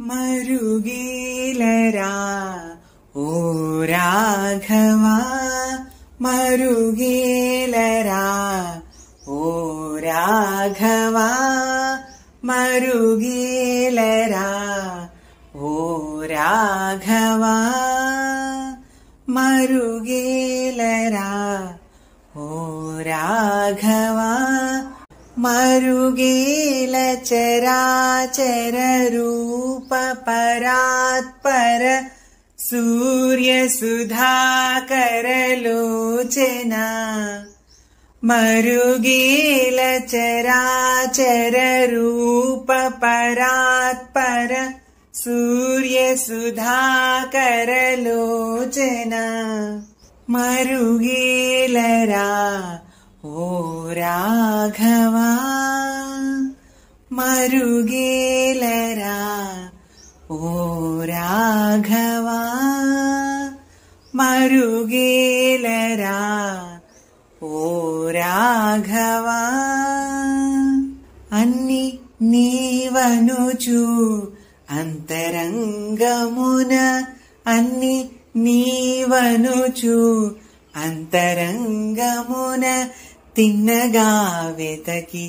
మరుగేలరా ఓ రాఘవా మరుగేలరా ఓ రాఘవా మరుగేలరా ఓ రాఘవా మరుగేలరా ఓ రాఘవా మరుగేల చరాచర రూప పరాత్పర సూర్య సుధాకర లోచన మరుగేల చరాచర రూప పరాత్పర సూర్య సుధాకర లోచన మరుగేలరా ఓ రాఘవా మరుగేలరా ఓ రాఘవా మరుగేలరా ఓ రాఘవా అన్ని నీవనుచు అంతరంగమున అన్ని నీవనుచు అంతరంగమున తిన్నగా వెతకి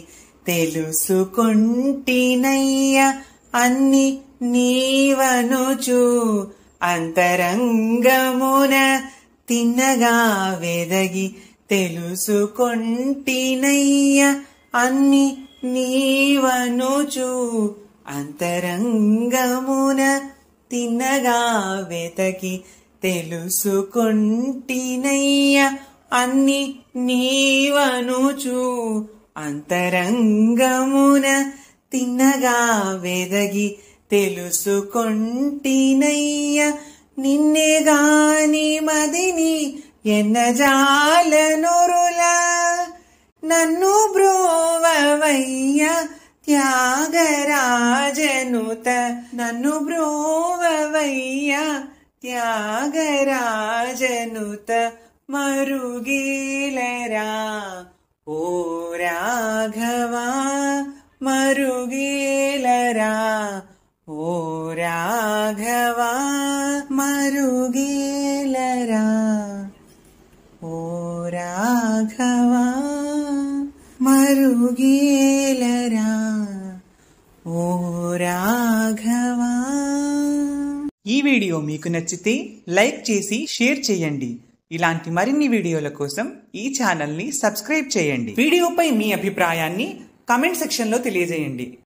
తెలుసుకొంటినయ్య అన్ని నీవనుచు అంతరంగమున తిన్నగా వెదగి తెలుసుకొంటినయ్య అన్ని నీవనుచు అంతరంగమున తిన్నగా వెతకి తెలుసుకొంటినయ్య అన్ని నీవనుచు అంతరంగమున తిన్నగా వెదగి తెలుసుకొంటినయ్య నిన్నే గాని మదిని ఎన్నజాలనురులా నన్ను బ్రోవవయ్య త్యాగరాజనుత నన్ను బ్రోవవయ్య త్యాగరాజనుత మరుగేలరా ఓ రాఘవా మరుగేలరా ఓ రాఘవా మరుగేలరా ఓ రాఘవా మరుగేలరా ఓ రాఘవా. ఈ వీడియో మీకు నచ్చితే లైక్ చేసి షేర్ చేయండి. ఇలాంటి మరిన్ని వీడియోల కోసం ఈ ఛానల్ని సబ్స్క్రైబ్ చేయండి. వీడియోపై మీ అభిప్రాయాన్ని కామెంట్ సెక్షన్లో తెలియజేయండి.